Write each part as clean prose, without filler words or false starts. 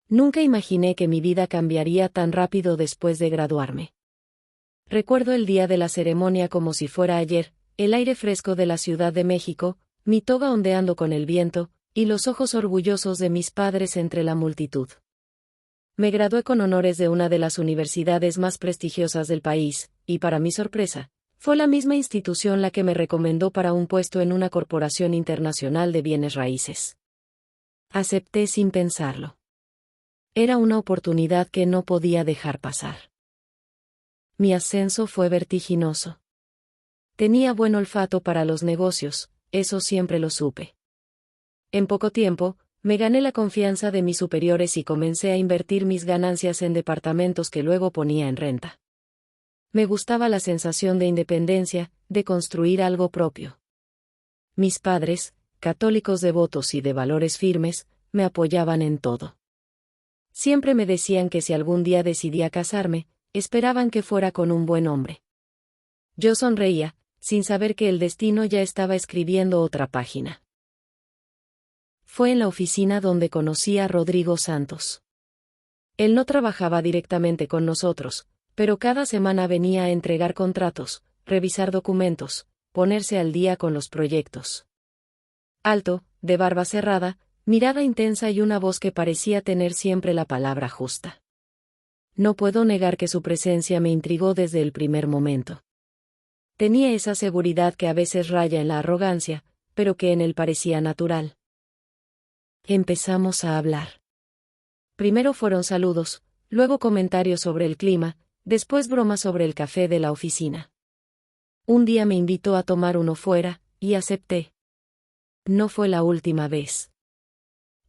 Nunca imaginé que mi vida cambiaría tan rápido después de graduarme. Recuerdo el día de la ceremonia como si fuera ayer, el aire fresco de la Ciudad de México, mi toga ondeando con el viento, y los ojos orgullosos de mis padres entre la multitud. Me gradué con honores de una de las universidades más prestigiosas del país, y para mi sorpresa, fue la misma institución la que me recomendó para un puesto en una corporación internacional de bienes raíces. Acepté sin pensarlo. Era una oportunidad que no podía dejar pasar. Mi ascenso fue vertiginoso. Tenía buen olfato para los negocios, eso siempre lo supe. En poco tiempo, me gané la confianza de mis superiores y comencé a invertir mis ganancias en departamentos que luego ponía en renta. Me gustaba la sensación de independencia, de construir algo propio. Mis padres, católicos devotos y de valores firmes, me apoyaban en todo. Siempre me decían que si algún día decidía casarme, esperaban que fuera con un buen hombre. Yo sonreía, sin saber que el destino ya estaba escribiendo otra página. Fue en la oficina donde conocí a Rodrigo Santos. Él no trabajaba directamente con nosotros, pero cada semana venía a entregar contratos, revisar documentos, ponerse al día con los proyectos. Alto, de barba cerrada, mirada intensa y una voz que parecía tener siempre la palabra justa. No puedo negar que su presencia me intrigó desde el primer momento. Tenía esa seguridad que a veces raya en la arrogancia, pero que en él parecía natural. Empezamos a hablar. Primero fueron saludos, luego comentarios sobre el clima, después bromas sobre el café de la oficina. Un día me invitó a tomar uno fuera, y acepté. No fue la última vez.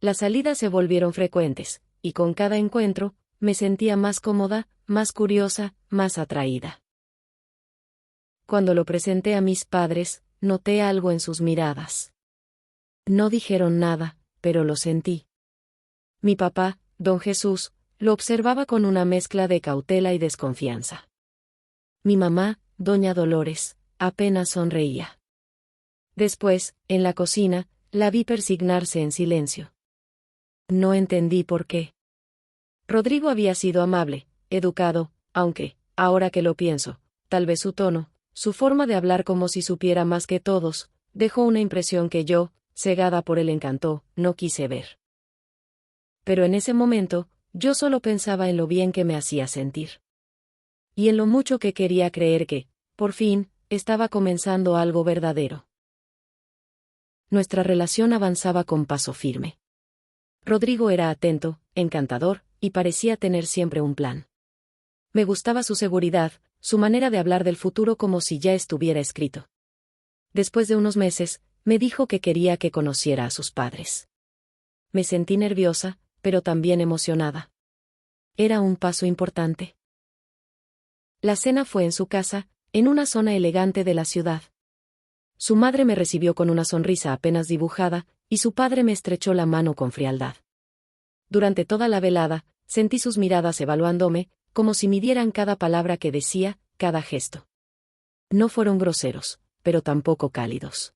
Las salidas se volvieron frecuentes, y con cada encuentro, me sentía más cómoda, más curiosa, más atraída. Cuando lo presenté a mis padres, noté algo en sus miradas. No dijeron nada, pero lo sentí. Mi papá, don Jesús, lo observaba con una mezcla de cautela y desconfianza. Mi mamá, doña Dolores, apenas sonreía. Después, en la cocina, la vi persignarse en silencio. No entendí por qué. Rodrigo había sido amable, educado, aunque, ahora que lo pienso, tal vez su tono, su forma de hablar como si supiera más que todos, dejó una impresión que yo, cegada por el encanto, no quise ver. Pero en ese momento, yo solo pensaba en lo bien que me hacía sentir. Y en lo mucho que quería creer que, por fin, estaba comenzando algo verdadero. Nuestra relación avanzaba con paso firme. Rodrigo era atento, encantador, y parecía tener siempre un plan. Me gustaba su seguridad, su manera de hablar del futuro como si ya estuviera escrito. Después de unos meses, me dijo que quería que conociera a sus padres. Me sentí nerviosa, pero también emocionada. Era un paso importante. La cena fue en su casa, en una zona elegante de la ciudad. Su madre me recibió con una sonrisa apenas dibujada, y su padre me estrechó la mano con frialdad. Durante toda la velada, sentí sus miradas evaluándome, como si midieran cada palabra que decía, cada gesto. No fueron groseros, pero tampoco cálidos.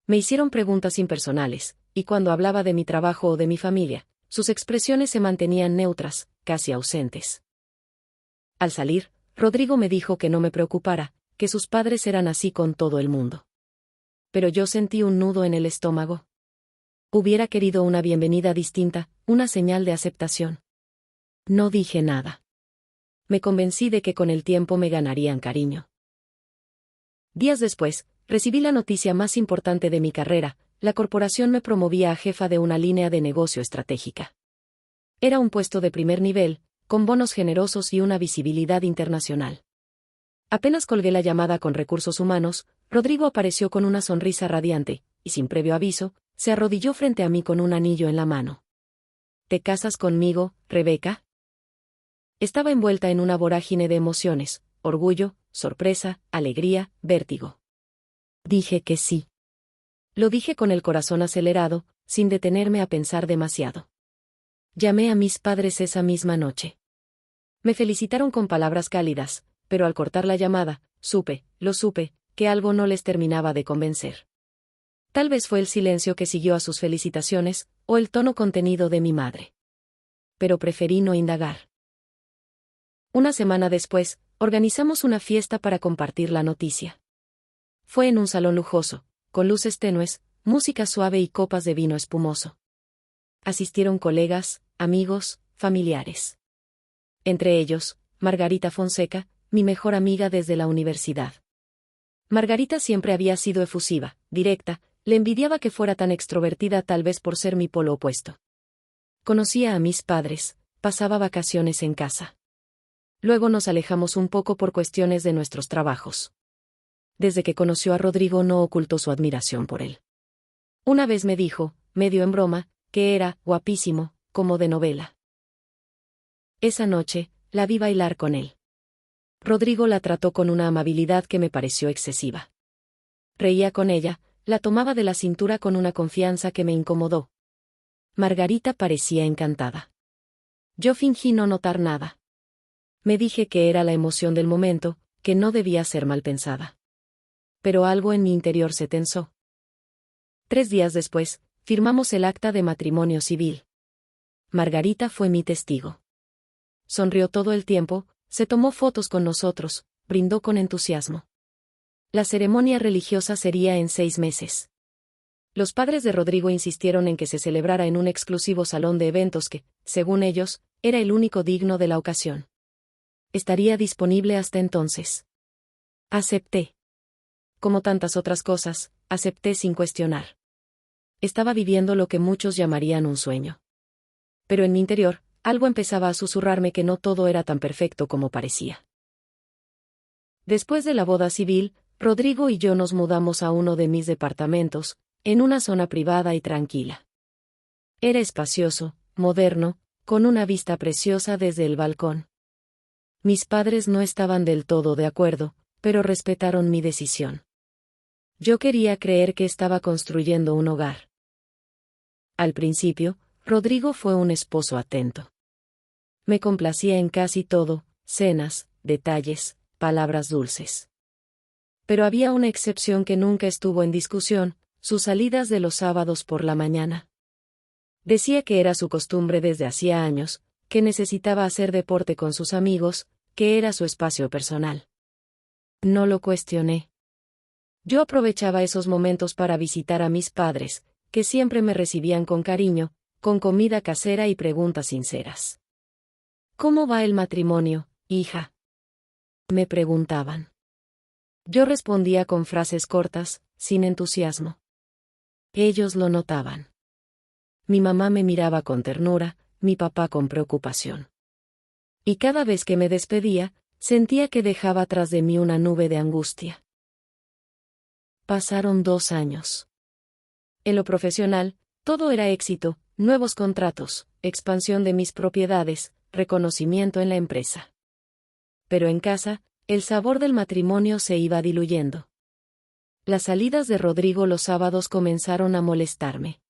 Me hicieron preguntas impersonales, y cuando hablaba de mi trabajo o de mi familia, sus expresiones se mantenían neutras, casi ausentes. Al salir, Rodrigo me dijo que no me preocupara, que sus padres eran así con todo el mundo. Pero yo sentí un nudo en el estómago. Hubiera querido una bienvenida distinta, una señal de aceptación. No dije nada. Me convencí de que con el tiempo me ganarían cariño. Días después, recibí la noticia más importante de mi carrera: la corporación me promovía a jefa de una línea de negocio estratégica. Era un puesto de primer nivel, con bonos generosos y una visibilidad internacional. Apenas colgué la llamada con recursos humanos, Rodrigo apareció con una sonrisa radiante, y sin previo aviso, se arrodilló frente a mí con un anillo en la mano. ¿Te casas conmigo, Rebeca? Estaba envuelta en una vorágine de emociones: orgullo, sorpresa, alegría, vértigo. Dije que sí. Lo dije con el corazón acelerado, sin detenerme a pensar demasiado. Llamé a mis padres esa misma noche. Me felicitaron con palabras cálidas, pero al cortar la llamada, supe, que algo no les terminaba de convencer. Tal vez fue el silencio que siguió a sus felicitaciones, o el tono contenido de mi madre. pero preferí no indagar. Una semana después, organizamos una fiesta para compartir la noticia. Fue en un salón lujoso, con luces tenues, música suave y copas de vino espumoso. Asistieron colegas, amigos, familiares. Entre ellos, Margarita Fonseca, mi mejor amiga desde la universidad. Margarita siempre había sido efusiva, directa, le envidiaba que fuera tan extrovertida tal vez por ser mi polo opuesto. Conocía a mis padres, pasaba vacaciones en casa. Luego nos alejamos un poco por cuestiones de nuestros trabajos. Desde que conoció a Rodrigo no ocultó su admiración por él. Una vez me dijo, medio en broma, que era guapísimo, como de novela. Esa noche, la vi bailar con él. Rodrigo la trató con una amabilidad que me pareció excesiva. Reía con ella, la tomaba de la cintura con una confianza que me incomodó. Margarita parecía encantada. Yo fingí no notar nada. Me dije que era la emoción del momento, que no debía ser mal pensada. Pero algo en mi interior se tensó. 3 días después, firmamos el acta de matrimonio civil. Margarita fue mi testigo. Sonrió todo el tiempo, se tomó fotos con nosotros, brindó con entusiasmo. La ceremonia religiosa sería en 6 meses. Los padres de Rodrigo insistieron en que se celebrara en un exclusivo salón de eventos que, según ellos, era el único digno de la ocasión. Estaría disponible hasta entonces. Acepté. Como tantas otras cosas, acepté sin cuestionar. Estaba viviendo lo que muchos llamarían un sueño. Pero en mi interior, algo empezaba a susurrarme que no todo era tan perfecto como parecía. Después de la boda civil, Rodrigo y yo nos mudamos a uno de mis departamentos, en una zona privada y tranquila. Era espacioso, moderno, con una vista preciosa desde el balcón. Mis padres no estaban del todo de acuerdo, pero respetaron mi decisión. Yo quería creer que estaba construyendo un hogar. Al principio, Rodrigo fue un esposo atento. Me complacía en casi todo, cenas, detalles, palabras dulces. Pero había una excepción que nunca estuvo en discusión, sus salidas de los sábados por la mañana. Decía que era su costumbre desde hacía años, que necesitaba hacer deporte con sus amigos, que era su espacio personal. No lo cuestioné. Yo aprovechaba esos momentos para visitar a mis padres, que siempre me recibían con cariño, con comida casera y preguntas sinceras. ¿Cómo va el matrimonio, hija?, me preguntaban. Yo respondía con frases cortas, sin entusiasmo. Ellos lo notaban. Mi mamá me miraba con ternura, mi papá con preocupación. Y cada vez que me despedía, sentía que dejaba tras de mí una nube de angustia. Pasaron 2 años. En lo profesional, todo era éxito, nuevos contratos, expansión de mis propiedades, reconocimiento en la empresa. Pero en casa, el sabor del matrimonio se iba diluyendo. Las salidas de Rodrigo los sábados comenzaron a molestarme.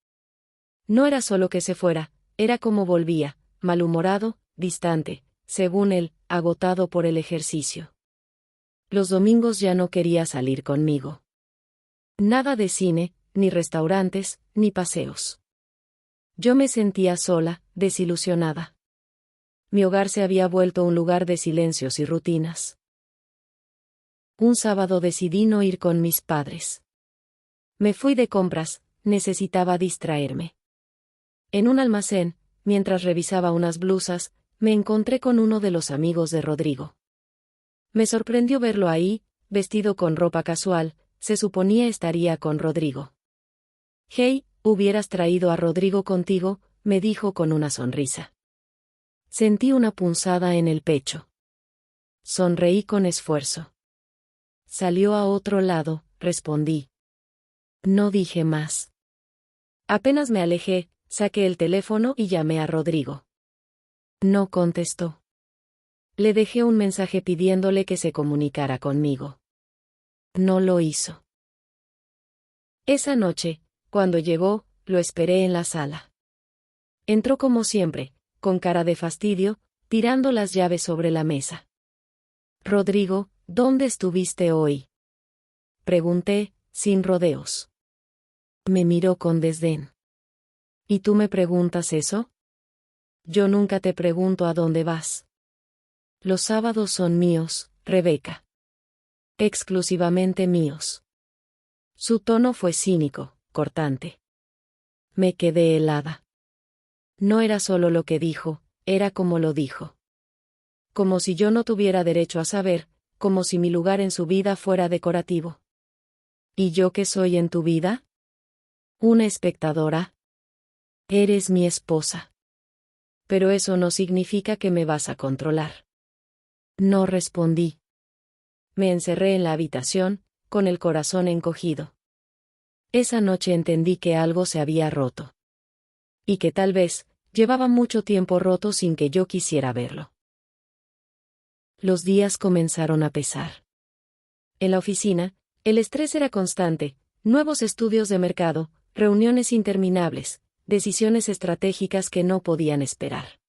No era solo que se fuera, era como volvía, malhumorado, distante, según él, agotado por el ejercicio. Los domingos ya no quería salir conmigo. Nada de cine, ni restaurantes, ni paseos. Yo me sentía sola, desilusionada. Mi hogar se había vuelto un lugar de silencios y rutinas. Un sábado decidí no ir con mis padres. Me fui de compras, necesitaba distraerme. En un almacén, mientras revisaba unas blusas, me encontré con uno de los amigos de Rodrigo. Me sorprendió verlo ahí, vestido con ropa casual, se suponía estaría con Rodrigo. «Hey, hubieras traído a Rodrigo contigo», me dijo con una sonrisa. Sentí una punzada en el pecho. Sonreí con esfuerzo. «Salió a otro lado», respondí. No dije más. Apenas me alejé, saqué el teléfono y llamé a Rodrigo. No contestó. Le dejé un mensaje pidiéndole que se comunicara conmigo. No lo hizo. Esa noche, cuando llegó, lo esperé en la sala. Entró como siempre, con cara de fastidio, tirando las llaves sobre la mesa. «Rodrigo, ¿dónde estuviste hoy?», pregunté, sin rodeos. Me miró con desdén. «¿Y tú me preguntas eso?». yo nunca te pregunto a dónde vas. Los sábados son míos, Rebeca. Exclusivamente míos. Su tono fue cínico, cortante. Me quedé helada. No era solo lo que dijo, era como lo dijo. Como si yo no tuviera derecho a saber, como si mi lugar en su vida fuera decorativo. ¿Y yo qué soy en tu vida? ¿Una espectadora? Eres mi esposa. Pero eso no significa que me vas a controlar. No respondí. Me encerré en la habitación, con el corazón encogido. Esa noche entendí que algo se había roto. Y que tal vez, llevaba mucho tiempo roto sin que yo quisiera verlo. Los días comenzaron a pesar. En la oficina, el estrés era constante, nuevos estudios de mercado, reuniones interminables, decisiones estratégicas que no podían esperar.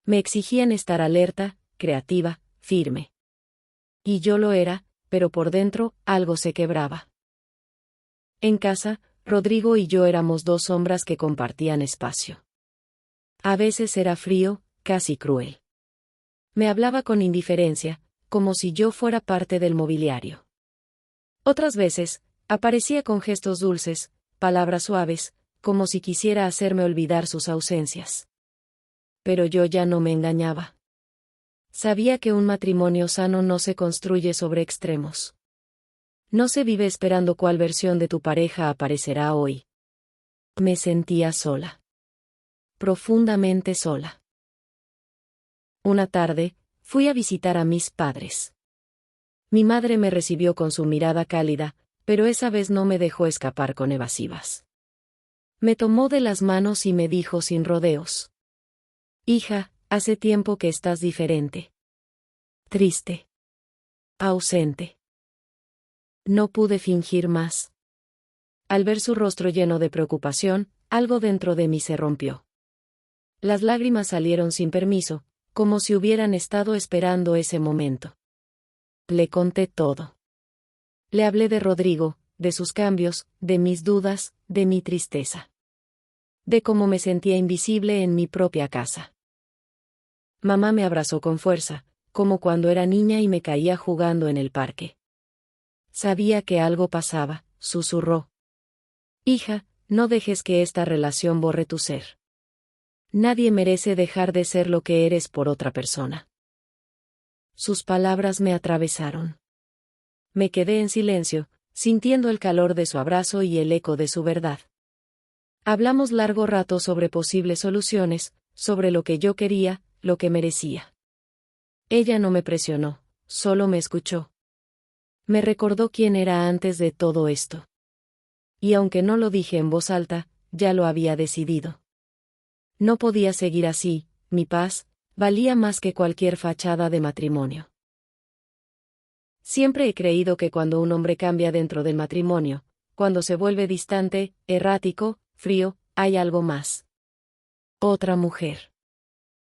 Me exigían estar alerta, creativa, firme. Y yo lo era, pero por dentro, algo se quebraba. En casa, Rodrigo y yo éramos dos sombras que compartían espacio. A veces era frío, casi cruel. Me hablaba con indiferencia, como si yo fuera parte del mobiliario. Otras veces, aparecía con gestos dulces, palabras suaves, como si quisiera hacerme olvidar sus ausencias. Pero yo ya no me engañaba. Sabía que un matrimonio sano no se construye sobre extremos. No se vive esperando cuál versión de tu pareja aparecerá hoy. Me sentía sola. Profundamente sola. Una tarde, fui a visitar a mis padres. Mi madre me recibió con su mirada cálida, pero esa vez no me dejó escapar con evasivas. Me tomó de las manos y me dijo sin rodeos: Hija, hace tiempo que estás diferente. Triste. Ausente. No pude fingir más. Al ver su rostro lleno de preocupación, algo dentro de mí se rompió. Las lágrimas salieron sin permiso, como si hubieran estado esperando ese momento. Le conté todo. Le hablé de Rodrigo, de sus cambios, de mis dudas, de mi tristeza. De cómo me sentía invisible en mi propia casa. Mamá me abrazó con fuerza, como cuando era niña y me caía jugando en el parque. Sabía que algo pasaba, susurró. Hija, no dejes que esta relación borre tu ser. Nadie merece dejar de ser lo que eres por otra persona. Sus palabras me atravesaron. Me quedé en silencio, sintiendo el calor de su abrazo y el eco de su verdad. Hablamos largo rato sobre posibles soluciones, sobre lo que yo quería, lo que merecía. Ella no me presionó, solo me escuchó. Me recordó quién era antes de todo esto. Y aunque no lo dije en voz alta, ya lo había decidido. No podía seguir así, mi paz valía más que cualquier fachada de matrimonio. Siempre he creído que cuando un hombre cambia dentro del matrimonio, cuando se vuelve distante, errático, frío, hay algo más. Otra mujer.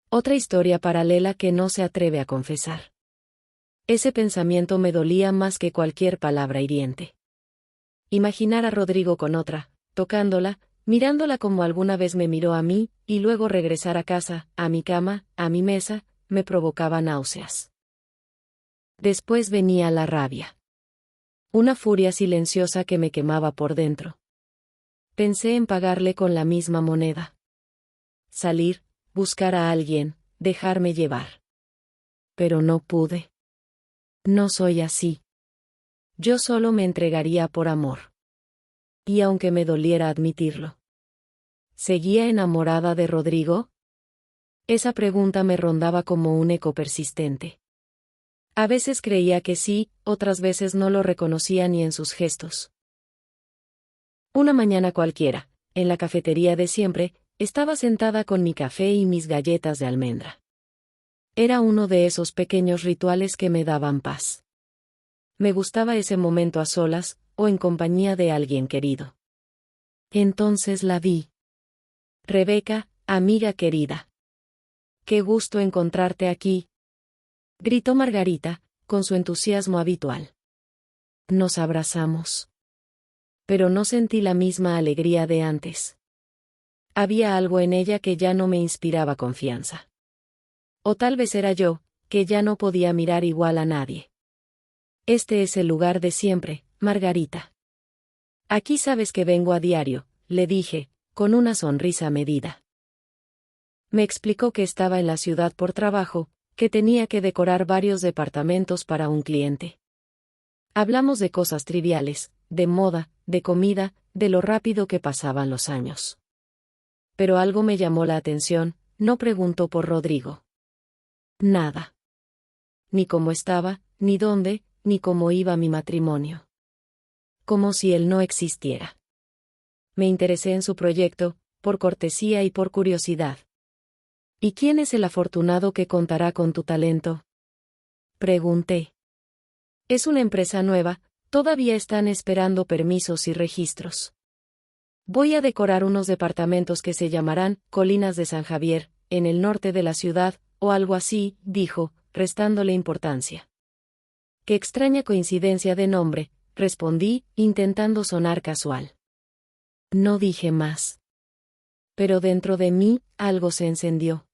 Otra historia paralela que no se atreve a confesar. Ese pensamiento me dolía más que cualquier palabra hiriente. Imaginar a Rodrigo con otra, tocándola, mirándola como alguna vez me miró a mí, y luego regresar a casa, a mi cama, a mi mesa, me provocaba náuseas. Después venía la rabia. Una furia silenciosa que me quemaba por dentro. Pensé en pagarle con la misma moneda. Salir, buscar a alguien, dejarme llevar. Pero no pude. No soy así. Yo solo me entregaría por amor. Y aunque me doliera admitirlo. ¿Seguía enamorada de Rodrigo? Esa pregunta me rondaba como un eco persistente. A veces creía que sí, otras veces no lo reconocía ni en sus gestos. Una mañana cualquiera, en la cafetería de siempre, estaba sentada con mi café y mis galletas de almendra. Era uno de esos pequeños rituales que me daban paz. Me gustaba ese momento a solas, o en compañía de alguien querido. Entonces la vi. Rebeca, amiga querida. Qué gusto encontrarte aquí, gritó Margarita, con su entusiasmo habitual. Nos abrazamos. Pero no sentí la misma alegría de antes. Había algo en ella que ya no me inspiraba confianza. O tal vez era yo, que ya no podía mirar igual a nadie. Este es el lugar de siempre, Margarita. Aquí sabes que vengo a diario, le dije, con una sonrisa medida. Me explicó que estaba en la ciudad por trabajo, que tenía que decorar varios departamentos para un cliente. Hablamos de cosas triviales, de moda, de comida, de lo rápido que pasaban los años. Pero algo me llamó la atención, no preguntó por Rodrigo. Nada. Ni cómo estaba, ni dónde, ni cómo iba mi matrimonio. Como si él no existiera. Me interesé en su proyecto, por cortesía y por curiosidad. ¿Y quién es el afortunado que contará con tu talento? Pregunté. Es una empresa nueva, todavía están esperando permisos y registros. Voy a decorar unos departamentos que se llamarán Colinas de San Javier, en el norte de la ciudad, o algo así, dijo, restándole importancia. Qué extraña coincidencia de nombre, respondí, intentando sonar casual. No dije más. Pero dentro de mí, algo se encendió.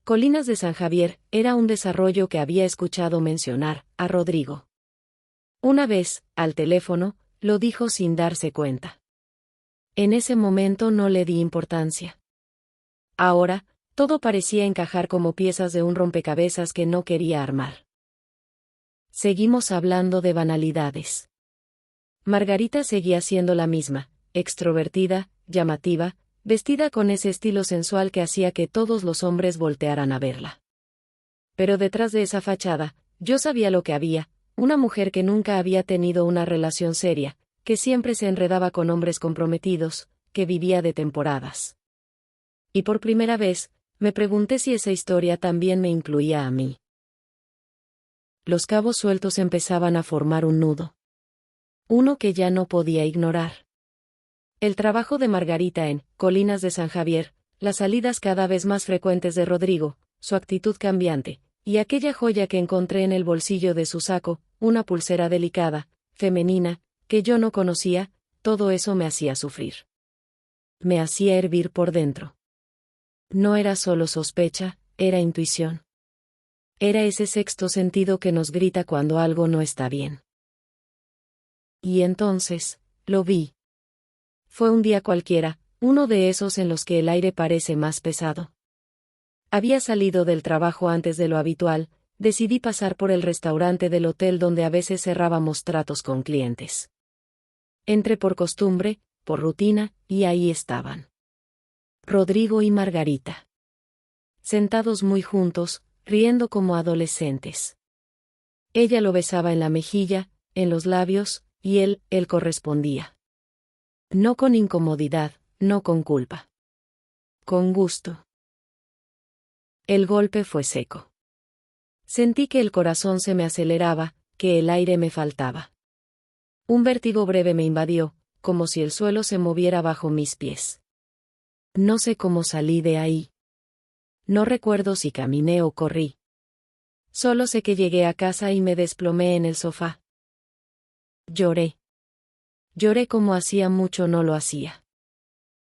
Colinas de San Javier era un desarrollo que había escuchado mencionar a Rodrigo. Una vez, al teléfono, lo dijo sin darse cuenta. En ese momento no le di importancia. Ahora, todo parecía encajar como piezas de un rompecabezas que no quería armar. Seguimos hablando de banalidades. Margarita seguía siendo la misma, extrovertida, llamativa, vestida con ese estilo sensual que hacía que todos los hombres voltearan a verla. Pero detrás de esa fachada, yo sabía lo que había, una mujer que nunca había tenido una relación seria, que siempre se enredaba con hombres comprometidos, que vivía de temporadas. Y por primera vez, me pregunté si esa historia también me incluía a mí. Los cabos sueltos empezaban a formar un nudo. Uno que ya no podía ignorar. El trabajo de Margarita en Colinas de San Javier, las salidas cada vez más frecuentes de Rodrigo, su actitud cambiante, y aquella joya que encontré en el bolsillo de su saco, una pulsera delicada, femenina, que yo no conocía, todo eso me hacía sufrir. Me hacía hervir por dentro. No era solo sospecha, era intuición. Era ese sexto sentido que nos grita cuando algo no está bien. Y entonces, lo vi. Fue un día cualquiera, uno de esos en los que el aire parece más pesado. Había salido del trabajo antes de lo habitual, decidí pasar por el restaurante del hotel donde a veces cerrábamos tratos con clientes. Entré por costumbre, por rutina, y ahí estaban. Rodrigo y Margarita. Sentados muy juntos, riendo como adolescentes. Ella lo besaba en la mejilla, en los labios, y él correspondía. No con incomodidad, no con culpa. Con gusto. El golpe fue seco. Sentí que el corazón se me aceleraba, que el aire me faltaba. Un vértigo breve me invadió, como si el suelo se moviera bajo mis pies. No sé cómo salí de ahí. No recuerdo si caminé o corrí. Solo sé que llegué a casa y me desplomé en el sofá. Lloré. Lloré como hacía mucho no lo hacía.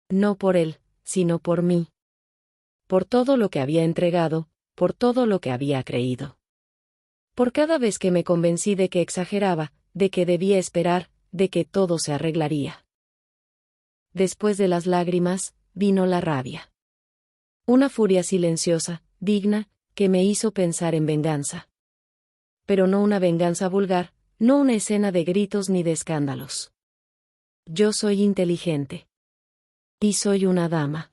No por él, sino por mí. Por todo lo que había entregado, por todo lo que había creído. Por cada vez que me convencí de que exageraba, de que debía esperar, de que todo se arreglaría. Después de las lágrimas, vino la rabia. Una furia silenciosa, digna, que me hizo pensar en venganza. Pero no una venganza vulgar, no una escena de gritos ni de escándalos. Yo soy inteligente. Y soy una dama.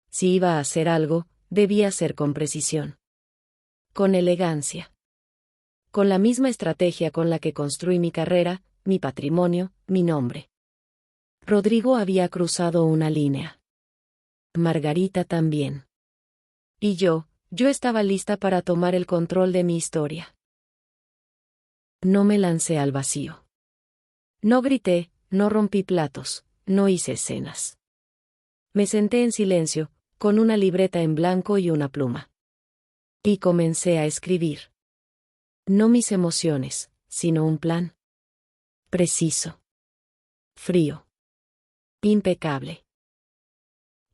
Si iba a hacer algo, debía ser con precisión. Con elegancia. Con la misma estrategia con la que construí mi carrera, mi patrimonio, mi nombre. Rodrigo había cruzado una línea. Margarita también. Y yo estaba lista para tomar el control de mi historia. No me lancé al vacío. No grité, no rompí platos, no hice escenas. Me senté en silencio, con una libreta en blanco y una pluma. Y comencé a escribir. No mis emociones, sino un plan. Preciso. Frío. Impecable.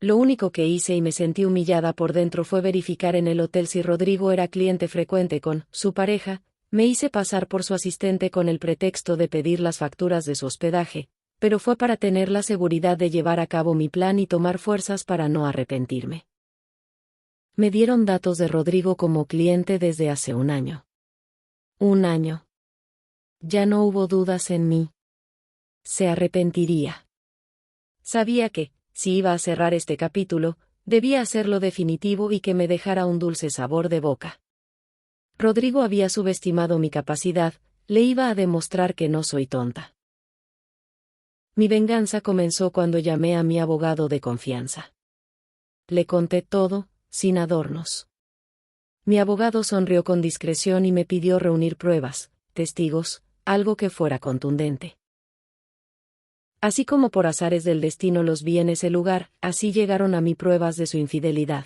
Lo único que hice y me sentí humillada por dentro fue verificar en el hotel si Rodrigo era cliente frecuente con su pareja. Me hice pasar por su asistente con el pretexto de pedir las facturas de su hospedaje, pero fue para tener la seguridad de llevar a cabo mi plan y tomar fuerzas para no arrepentirme. Me dieron datos de Rodrigo como cliente desde hace un año. Un año. Ya no hubo dudas en mí. Se arrepentiría. Sabía que, si iba a cerrar este capítulo, debía hacerlo definitivo y que me dejara un dulce sabor de boca. Rodrigo había subestimado mi capacidad, le iba a demostrar que no soy tonta. Mi venganza comenzó cuando llamé a mi abogado de confianza. Le conté todo, sin adornos. Mi abogado sonrió con discreción y me pidió reunir pruebas, testigos, algo que fuera contundente. Así como por azares del destino los vi en ese lugar, así llegaron a mí pruebas de su infidelidad.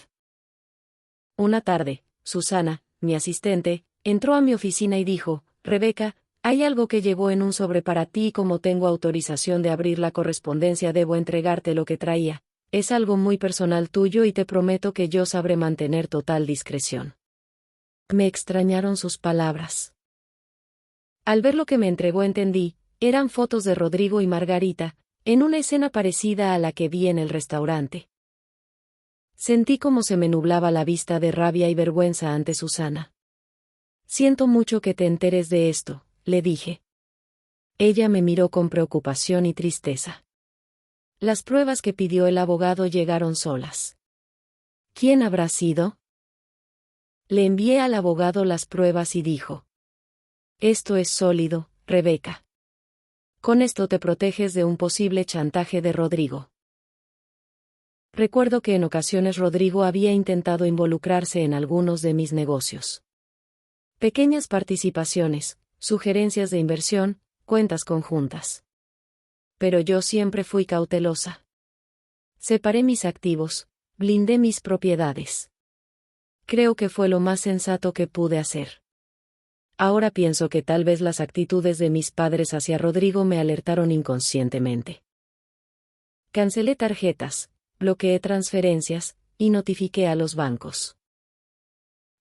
Una tarde, Susana, mi asistente, entró a mi oficina y dijo: «Rebeca, hay algo que llegó en un sobre para ti y como tengo autorización de abrir la correspondencia debo entregarte lo que traía. Es algo muy personal tuyo y te prometo que yo sabré mantener total discreción». Me extrañaron sus palabras. Al ver lo que me entregó entendí, eran fotos de Rodrigo y Margarita, en una escena parecida a la que vi en el restaurante. Sentí como se me nublaba la vista de rabia y vergüenza ante Susana. «Siento mucho que te enteres de esto», le dije. Ella me miró con preocupación y tristeza. Las pruebas que pidió el abogado llegaron solas. ¿Quién habrá sido? Le envié al abogado las pruebas y dijo: «Esto es sólido, Rebeca. Con esto te proteges de un posible chantaje de Rodrigo». Recuerdo que en ocasiones Rodrigo había intentado involucrarse en algunos de mis negocios. Pequeñas participaciones, sugerencias de inversión, cuentas conjuntas. Pero yo siempre fui cautelosa. Separé mis activos, blindé mis propiedades. Creo que fue lo más sensato que pude hacer. Ahora pienso que tal vez las actitudes de mis padres hacia Rodrigo me alertaron inconscientemente. Cancelé tarjetas, bloqueé transferencias, y notifiqué a los bancos.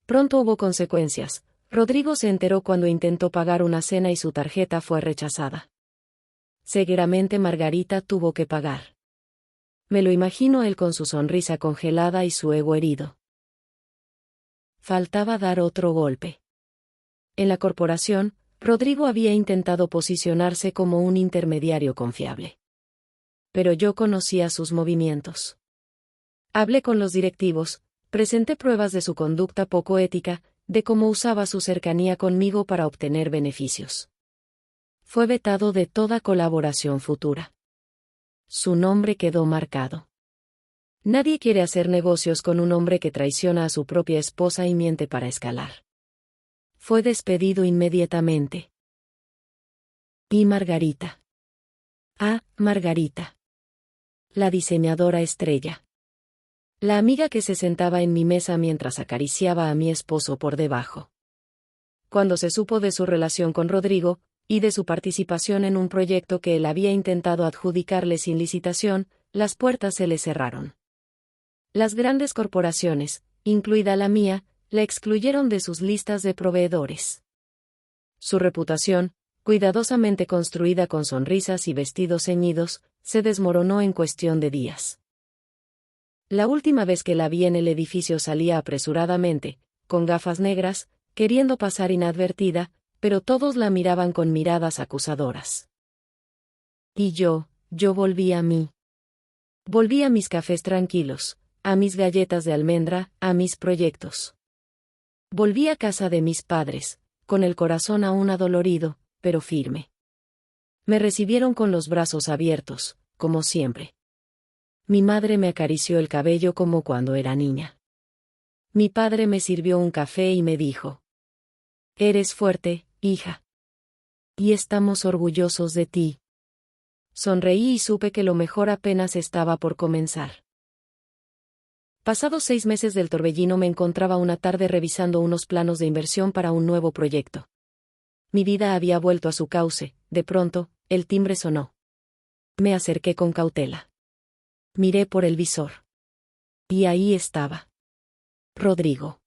Pronto hubo consecuencias. Rodrigo se enteró cuando intentó pagar una cena y su tarjeta fue rechazada. Seguramente Margarita tuvo que pagar. Me lo imagino él con su sonrisa congelada y su ego herido. Faltaba dar otro golpe. En la corporación, Rodrigo había intentado posicionarse como un intermediario confiable. Pero yo conocía sus movimientos. Hablé con los directivos, presenté pruebas de su conducta poco ética, de cómo usaba su cercanía conmigo para obtener beneficios. Fue vetado de toda colaboración futura. Su nombre quedó marcado. Nadie quiere hacer negocios con un hombre que traiciona a su propia esposa y miente para escalar. Fue despedido inmediatamente. ¿Y Margarita? Ah, Margarita. La diseñadora estrella. La amiga que se sentaba en mi mesa mientras acariciaba a mi esposo por debajo. Cuando se supo de su relación con Rodrigo, y de su participación en un proyecto que él había intentado adjudicarle sin licitación, las puertas se le cerraron. Las grandes corporaciones, incluida la mía, la excluyeron de sus listas de proveedores. Su reputación, cuidadosamente construida con sonrisas y vestidos ceñidos, se desmoronó en cuestión de días. La última vez que la vi en el edificio salía apresuradamente, con gafas negras, queriendo pasar inadvertida, pero todos la miraban con miradas acusadoras. Y yo volví a mí. Volví a mis cafés tranquilos, a mis galletas de almendra, a mis proyectos. Volví a casa de mis padres, con el corazón aún adolorido, pero firme. Me recibieron con los brazos abiertos, como siempre. Mi madre me acarició el cabello como cuando era niña. Mi padre me sirvió un café y me dijo: «Eres fuerte, hija. Y estamos orgullosos de ti». Sonreí y supe que lo mejor apenas estaba por comenzar. Pasados 6 meses del torbellino me encontraba una tarde revisando unos planos de inversión para un nuevo proyecto. Mi vida había vuelto a su cauce. De pronto, el timbre sonó. Me acerqué con cautela. Miré por el visor. Y ahí estaba. Rodrigo.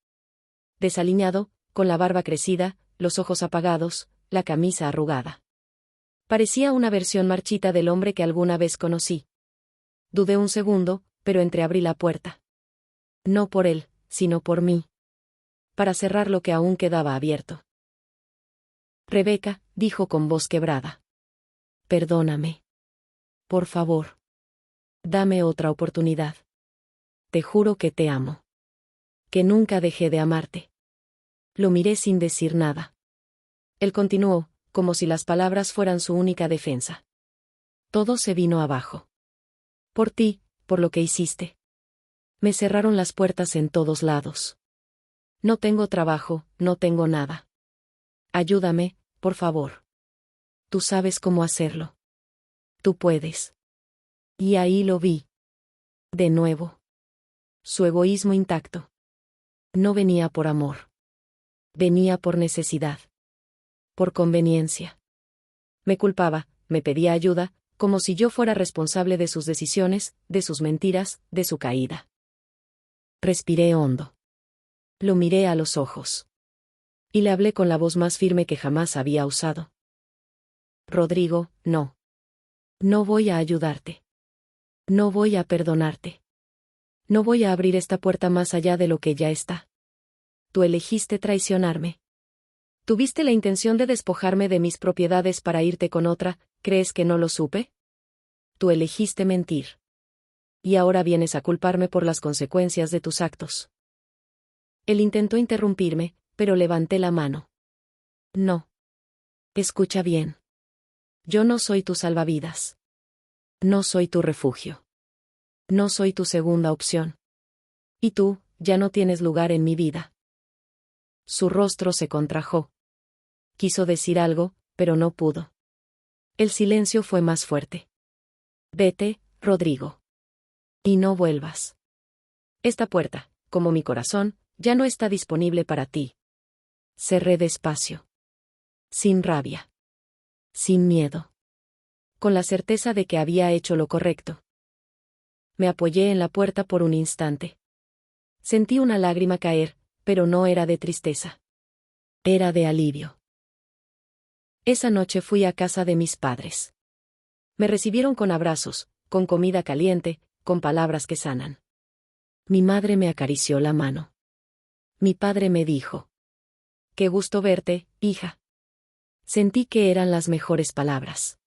Desaliñado, con la barba crecida, los ojos apagados, la camisa arrugada. Parecía una versión marchita del hombre que alguna vez conocí. Dudé un segundo, pero entreabrí la puerta. No por él, sino por mí. Para cerrar lo que aún quedaba abierto. Rebeca, dijo con voz quebrada. Perdóname. Por favor. Dame otra oportunidad. Te juro que te amo. Que nunca dejé de amarte. Lo miré sin decir nada. Él continuó, como si las palabras fueran su única defensa. Todo se vino abajo. Por ti, por lo que hiciste. Me cerraron las puertas en todos lados. No tengo trabajo, no tengo nada. Ayúdame, por favor. Tú sabes cómo hacerlo. Tú puedes. Y ahí lo vi. De nuevo. Su egoísmo intacto. No venía por amor. Venía por necesidad. Por conveniencia. Me culpaba, me pedía ayuda, como si yo fuera responsable de sus decisiones, de sus mentiras, de su caída. Respiré hondo. Lo miré a los ojos. Y le hablé con la voz más firme que jamás había usado. Rodrigo, no. No voy a ayudarte. No voy a perdonarte. No voy a abrir esta puerta más allá de lo que ya está. Tú elegiste traicionarme. ¿Tuviste la intención de despojarme de mis propiedades para irte con otra? ¿Crees que no lo supe? Tú elegiste mentir. Y ahora vienes a culparme por las consecuencias de tus actos. Él intentó interrumpirme, pero levanté la mano. No. Escucha bien. Yo no soy tu salvavidas. No soy tu refugio. No soy tu segunda opción. Y tú, ya no tienes lugar en mi vida. Su rostro se contrajo. Quiso decir algo, pero no pudo. El silencio fue más fuerte. Vete, Rodrigo. Y no vuelvas. Esta puerta, como mi corazón, ya no está disponible para ti. Cerré despacio. Sin rabia. Sin miedo. Con la certeza de que había hecho lo correcto. Me apoyé en la puerta por un instante. Sentí una lágrima caer, pero no era de tristeza. Era de alivio. Esa noche fui a casa de mis padres. Me recibieron con abrazos, con comida caliente, con palabras que sanan. Mi madre me acarició la mano. Mi padre me dijo: Qué gusto verte, hija. Sentí que eran las mejores palabras.